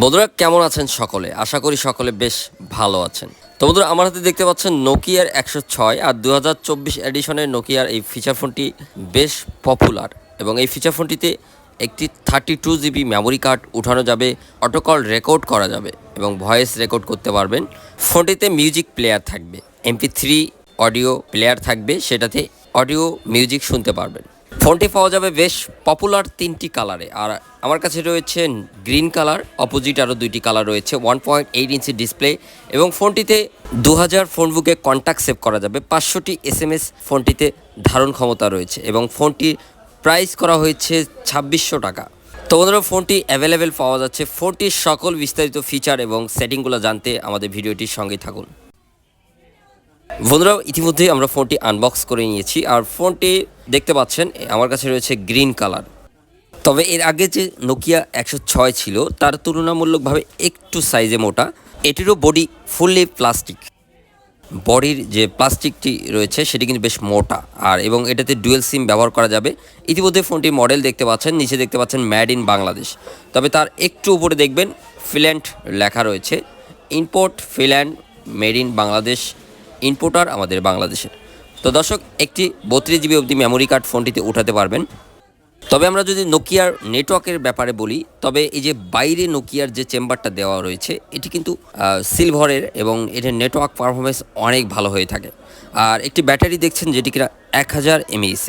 বন্ধুরা কেমন আছেন সকলে? আশা করি সকলে বেশ ভালো আছেন। তো বন্ধুরা আমার হাতে দেখতে পাচ্ছেন নোকিয়ার 106 আর 2024 এডিশনের নোকিয়ার এই ফিচার ফোনটি বেশ পপুলার এবং এই ফিচার ফোনটিতে একটি 32 জিবি মেমোরি কার্ড উঠানো যাবে, অটো কল রেকর্ড করা যাবে এবং ভয়েস রেকর্ড করতে পারবেন। ফোনটিতে মিউজিক প্লেয়ার থাকবে, MP3 অডিও প্লেয়ার থাকবে, সেটাতে অডিও মিউজিক শুনতে পারবেন। ফোনটি পাওয়া যাবে বেশ পপুলার 3টি কালারে, আর আমার কাছে রয়েছে গ্রিন কালার, অপোজিট আরও 2টি কালার রয়েছে। 1.8 ইঞ্চি ডিসপ্লে এবং ফোনটিতে 2000 ফোনবুকে কন্ট্যাক্ট সেভ করা যাবে। 500টি SMS ফোনটিতে ধারণ ক্ষমতা রয়েছে এবং ফোনটির প্রাইস করা হয়েছে 2600 টাকা। তো বন্ধুরা ফোনটি অ্যাভেলেবেল পাওয়া যাচ্ছে। ফোনটির সকল বিস্তারিত ফিচার এবং সেটিংগুলো জানতে আমাদের ভিডিওটির সঙ্গে থাকুন। বন্ধুরা ইতিমধ্যেই আমরা ফোনটি আনবক্স করে নিয়েছি, আর ফোনটি দেখতে পাচ্ছেন আমার কাছে রয়েছে গ্রিন কালার। তবে এর আগে যে নোকিয়া 106 ছিল তার তুলনামূলকভাবে একটু সাইজে মোটা। এটিরও বডি ফুললি প্লাস্টিক, বডির যে প্লাস্টিকটি রয়েছে সেটি কিন্তু বেশ মোটা, আর এবং এটাতে ডুয়েল সিম ব্যবহার করা যাবে। ইতিমধ্যে ফোনটির মডেল দেখতে পাচ্ছেন, নিচে দেখতে পাচ্ছেন মেড ইন বাংলাদেশ। তবে তার একটু উপরে দেখবেন ফিনল্যান্ড লেখা রয়েছে। Import Finland, made in Bangladesh, importer আমাদের বাংলাদেশের। তো দর্শক একটি 32 জিবি অবধি মেমোরি কার্ড ফোনটিতে উঠাতে পারবেন। তবে আমরা যদি নোকিয়ার নেটওয়ার্কের ব্যাপারে বলি, তবে এই যে বাইরে নোকিয়ার যে চেম্বারটা দেওয়া রয়েছে এটি কিন্তু সিলভারের এবং এটার নেটওয়ার্ক পারফরমেন্স অনেক ভালো হয়ে থাকে। আর একটি ব্যাটারি দেখছেন যেটি কিনা 1000 mAh।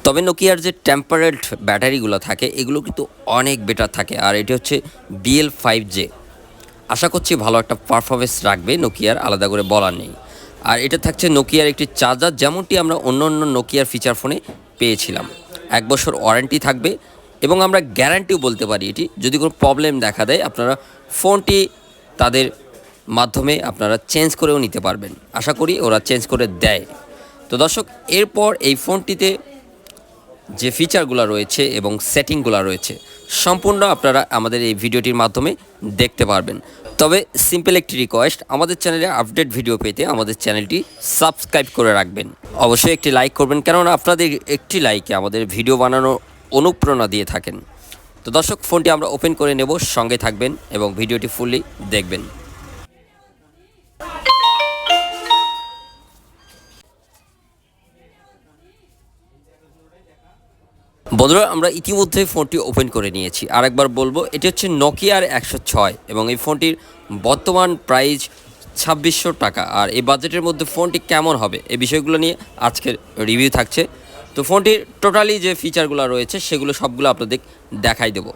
তবে নোকিয়ার যে টেম্পারেট ব্যাটারিগুলো থাকে এগুলো কিন্তু অনেক বেটার থাকে, আর এটি হচ্ছে BL5J। আশা করছি ভালো একটা পারফরমেন্স রাখবে নোকিয়ার, আলাদা করে বলার নেই। আর এটা থাকছে নোকিয়ার একটি চার্জার, যেমনটি আমরা অন্য অন্য নোকিয়ার ফিচার ফোনে পেয়েছিলাম। 1 বছর ওয়ারেন্টি থাকবে এবং আমরা গ্যারান্টিও বলতে পারি। এটি যদি কোনো প্রবলেম দেখা দেয় আপনারা ফোনটি তাদের মাধ্যমে আপনারা চেঞ্জ করেও নিতে পারবেন। আশা করি ওরা চেঞ্জ করে দেয়। তো দর্শক এরপর এই ফোনটিতে যে ফিচারগুলো রয়েছে এবং সেটিংগুলো রয়েছে সম্পূর্ণ আপনারা আমাদের এই ভিডিওটির মাধ্যমে দেখতে পারবেন। তবে সিম্পল একটি রিকোয়েস্ট, আমাদের চ্যানেলে আপডেট ভিডিও পেতে আমাদের চ্যানেলটি সাবস্ক্রাইব করে রাখবেন। অবশ্যই একটি লাইক করবেন, কেননা আপনাদের একটি লাইকে আমাদের ভিডিও বানানোর অনুপ্রেরণা দিয়ে থাকেন। তো দর্শক ফোনটি আমরা ওপেন করে নেব, সঙ্গে থাকবেন এবং ভিডিওটি ফুললি দেখবেন। বন্ধুরা আমরা ইতিমধ্যে ফোনটি ওপেন করে নিয়েছি। আরেকবার বলবো এটি হচ্ছে নোকিয়ার 106 এবং এই ফোনটির বর্তমান প্রাইস 2600 টাকা। আর এই বাজেটের মধ্যে ফোনটি কেমন হবে এই বিষয়গুলো নিয়ে আজকের রিভিউ থাকছে। তো ফোনটির টোটালি যে ফিচারগুলো রয়েছে সেগুলো সবগুলো আপনাদের দেখাই দেবো।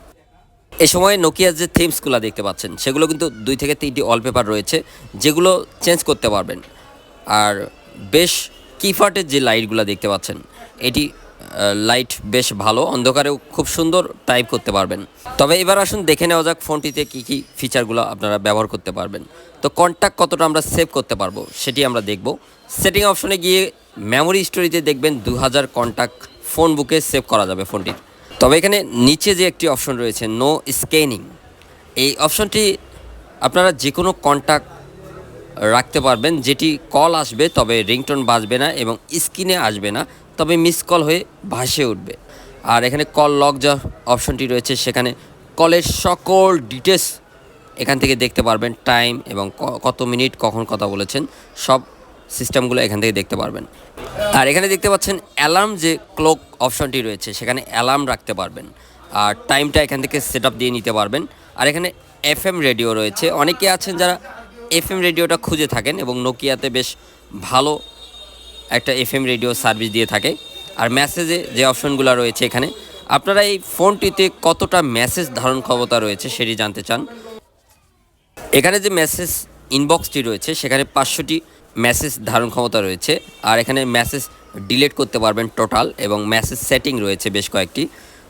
এই সময় নোকিয়ার যে থিমসগুলো দেখতে পাচ্ছেন সেগুলো কিন্তু 2 থেকে 3টি ওয়ালপেপার রয়েছে যেগুলো চেঞ্জ করতে পারবেন। আর বেশ কিফার্টের যে লাইটগুলো দেখতে পাচ্ছেন, এটি লাইট বেশ ভালো, অন্ধকারেও খুব সুন্দর টাইপ করতে পারবেন। তবে এবার আসুন দেখে নেওয়া যাক ফোনটিতে কী কী ফিচারগুলো আপনারা ব্যবহার করতে পারবেন। তো কন্ট্যাক্ট কতটা আমরা সেভ করতে পারবো সেটি আমরা দেখব। সেটিং অপশনে গিয়ে মেমোরি স্টোরেজে দেখবেন 2000 কন্ট্যাক্ট ফোন বুকে সেভ করা যাবে ফোনটির। তবে এখানে নিচে যে একটি অপশন রয়েছে নো স্ক্যানিং, এই অপশনটি আপনারা যে কোনো কন্ট্যাক্ট রাখতে পারবেন, যেটি কল আসবে তবে রিংটোন বাজবে না এবং স্ক্রিনে আসবে না, তবে মিস কল হয়ে ভাসে উঠবে। আর এখানে কল লক যা অপশনটি রয়েছে সেখানে কলের সকল ডিটেলস এখান থেকে দেখতে পারবেন, টাইম এবং কত মিনিট কখন কথা বলেছেন সব সিস্টেমগুলো এখান থেকে দেখতে পারবেন। আর এখানে দেখতে পাচ্ছেন অ্যালার্ম যে ক্লক অপশনটি রয়েছে সেখানে অ্যালার্ম রাখতে পারবেন, আর টাইমটা এখান থেকে সেট আপ দিয়ে নিতে পারবেন। আর এখানে FM রেডিও রয়েছে, অনেকে আছেন যারা FM রেডিওটা খুঁজে থাকেন এবং নোকিয়াতে বেশ ভালো একটা FM রেডিও সার্ভিস দিয়ে থাকে। আর মেসেজে যে অপশনগুলো রয়েছে এখানে আপনারা এই ফোনটিতে কতটা মেসেজ ধারণ ক্ষমতা রয়েছে সেটি জানতে চান। এখানে যে মেসেজ ইনবক্সটি রয়েছে সেখানে 500টি মেসেজ ধারণ ক্ষমতা রয়েছে, আর এখানে মেসেজ ডিলিট করতে পারবেন টোটাল, এবং মেসেজ সেটিং রয়েছে বেশ কয়েকটি।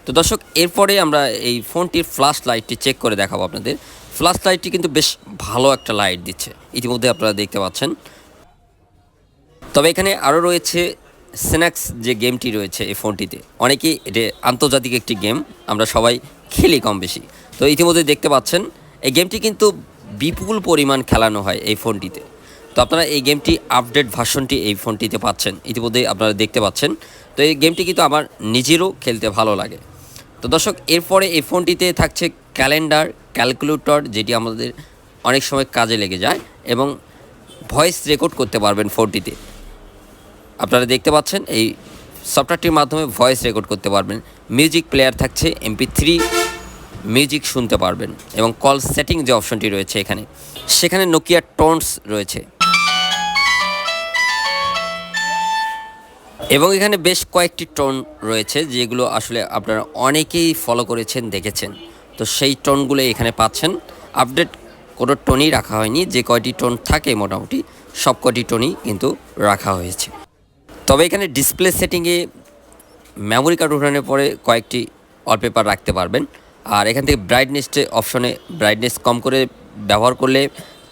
তো দর্শক এরপরে আমরা এই ফোনটির ফ্ল্যাশ লাইটটি চেক করে দেখাবো আপনাদের। ফ্ল্যাশ লাইটটি কিন্তু বেশ ভালো একটা লাইট দিচ্ছে, ইতিমধ্যে আপনারা দেখতে পাচ্ছেন। তবে এখানে আরও রয়েছে স্ন্যাক্স যে গেমটি রয়েছে এই ফোনটিতে, অনেকেই এটা আন্তর্জাতিক একটি গেম, আমরা সবাই খেলি কম বেশি। তো ইতিমধ্যে দেখতে পাচ্ছেন এই গেমটি কিন্তু বিপুল পরিমাণ খেলানো হয় এই ফোনটিতে। তো আপনারা এই গেমটি আপডেট ভার্সনটি এই ফোনটিতে পাচ্ছেন, ইতিমধ্যেই আপনারা দেখতে পাচ্ছেন। তো এই গেমটি কিন্তু আমার নিজেরও খেলতে ভালো লাগে। তো দর্শক এরপরে এই ফোনটিতে থাকছে ক্যালেন্ডার, ক্যালকুলেটর, যেটি আমাদের অনেক সময় কাজে লেগে যায়, এবং ভয়েস রেকর্ড করতে পারবেন ফোনটিতে। আপনারা দেখতে পাচ্ছেন এই সফটওয়্যারটির মাধ্যমে ভয়েস রেকর্ড করতে পারবেন। মিউজিক প্লেয়ার থাকছে, MP3 মিউজিক শুনতে পারবেন, এবং কল সেটিং যে অপশনটি রয়েছে এখানে, সেখানে নোকিয়া টোনস রয়েছে, এবং এখানে বেশ কয়েকটি টোন রয়েছে যেগুলো আসলে আপনারা অনেকেই ফলো করেছেন, দেখেছেন। তো সেই টোনগুলো এখানে পাচ্ছেন। আপডেট কোনো টোনই রাখা হয়নি, যে কয়টি টোন থাকে মোটামুটি সব কয়টি টোনই কিন্তু রাখা হয়েছে। তবে এখানে ডিসপ্লে সেটিংয়ে মেমোরি কার্ড উঠানোর পরে কয়েকটি ওয়ালপেপার রাখতে পারবেন। আর এখান থেকে ব্রাইটনেসে অপশনে ব্রাইটনেস কম করে ব্যবহার করলে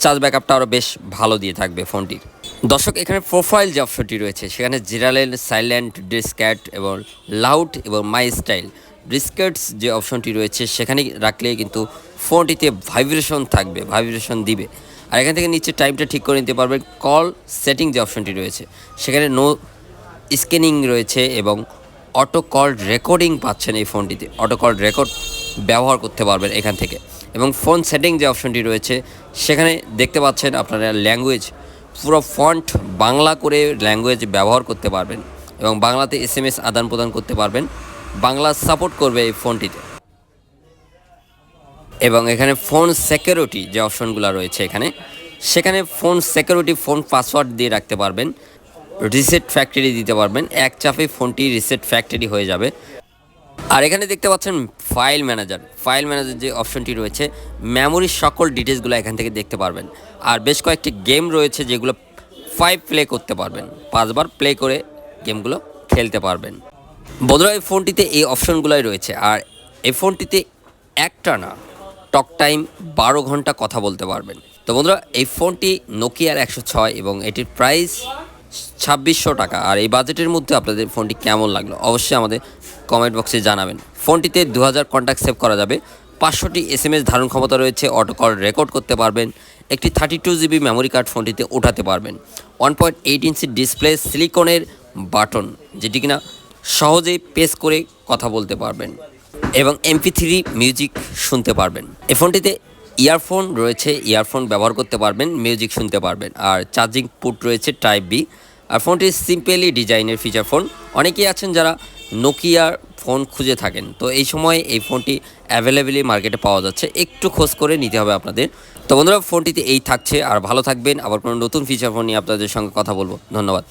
চার্জ ব্যাকআপটা আরও বেশ ভালো দিয়ে থাকবে ফোনটির। দর্শক, এখানে প্রোফাইল যে অপশনটি রয়েছে সেখানে জিরালেন, সাইলেন্ট, ডিসক্যাট এবং লাউড এবং মাই স্টাইল ডিসক্যাটস যে অপশনটি রয়েছে সেখানে রাখলে কিন্তু ফোনটিতে ভাইব্রেশন থাকবে, ভাইব্রেশন দিবে। আর এখান থেকে নিচে টাইমটা ঠিক করে নিতে পারবেন। কল সেটিং যে অপশনটি রয়েছে সেখানে নো স্ক্যানিং রয়েছে, এবং অটো কল রেকর্ডিং পাচ্ছেন এই ফোনটিতে। অটো কল রেকর্ড ব্যবহার করতে পারবেন এখান থেকে। এবং ফোন সেটিং যে অপশনটি রয়েছে সেখানে দেখতে পাচ্ছেন আপনারা ল্যাঙ্গুয়েজ পুরো ফন্ট বাংলা করে ল্যাঙ্গুয়েজ ব্যবহার করতে পারবেন, এবং বাংলাতে SMS আদান প্রদান করতে পারবেন। বাংলা সাপোর্ট করবে এই ফোনটিতে। এবং এখানে ফোন সিকিউরিটি যে অপশনগুলো রয়েছে এখানে, সেখানে ফোন সিকিউরিটি, ফোন পাসওয়ার্ড দিয়ে রাখতে পারবেন, রিসেট ফ্যাক্টরি দিতে পারবেন। এক চাপে ফোনটি রিসেট ফ্যাক্টরি হয়ে যাবে। আর এখানে দেখতে পাচ্ছেন ফাইল ম্যানেজার। ফাইল ম্যানেজার যে অপশনটি রয়েছে, মেমোরির সকল ডিটেলসগুলো এখান থেকে দেখতে পারবেন। আর বেশ কয়েকটি গেম রয়েছে যেগুলো 5 প্লে করতে পারবেন, 5 বার প্লে করে গেমগুলো খেলতে পারবেন। বন্ধুরা, এই ফোনটিতে এই অপশনগুলোই রয়েছে। আর এই ফোনটিতে একটানা টক টাইম 12 ঘন্টা কথা বলতে পারবেন। তো বন্ধুরা, এই ফোনটি নোকিয়ার 106 এবং এটির প্রাইস 2600 টাকা। আর এই বাজেটের মধ্যে আপনাদের ফোনটি কেমন লাগলো অবশ্যই আমাদের কমেন্ট বক্সে জানাবেন। ফোনটিতে 2000 কন্ট্যাক্ট সেভ করা যাবে, 500টি SMS ধারণ ক্ষমতা রয়েছে, অটো কল রেকর্ড করতে পারবেন, একটি 32GB মেমোরি কার্ড ফোনটিতে ওঠাতে পারবেন, 1.8 ইঞ্চি ডিসপ্লে, সিলিকনের বাটন যেটি কিনা সহজেই প্রেস করে কথা বলতে পারবেন, এবং MP3 মিউজিক শুনতে পারবেন। এই ফোনটিতে ইয়ারফোন রয়েছে, ইয়ারফোন ব্যবহার করতে পারবেন, মিউজিক শুনতে পারবেন। আর চার্জিং পোর্ট রয়েছে টাইপ B। আর ফোনটি সিম্পলি ডিজাইনের ফিচার ফোন। অনেকেই আছেন যারা নোকিয়ার ফোন খুঁজে থাকেন, তো এই সময় এই ফোনটি অ্যাভেলেবেলি মার্কেটে পাওয়া যাচ্ছে, একটু খোঁজ করে নিতে হবে আপনাদের। তো বন্ধুরা, ফোনটিতে এই থাকছে। আর ভালো থাকবেন, আবার কোনো নতুন ফিচার ফোন নিয়ে আপনাদের সঙ্গে কথা বলবো। ধন্যবাদ।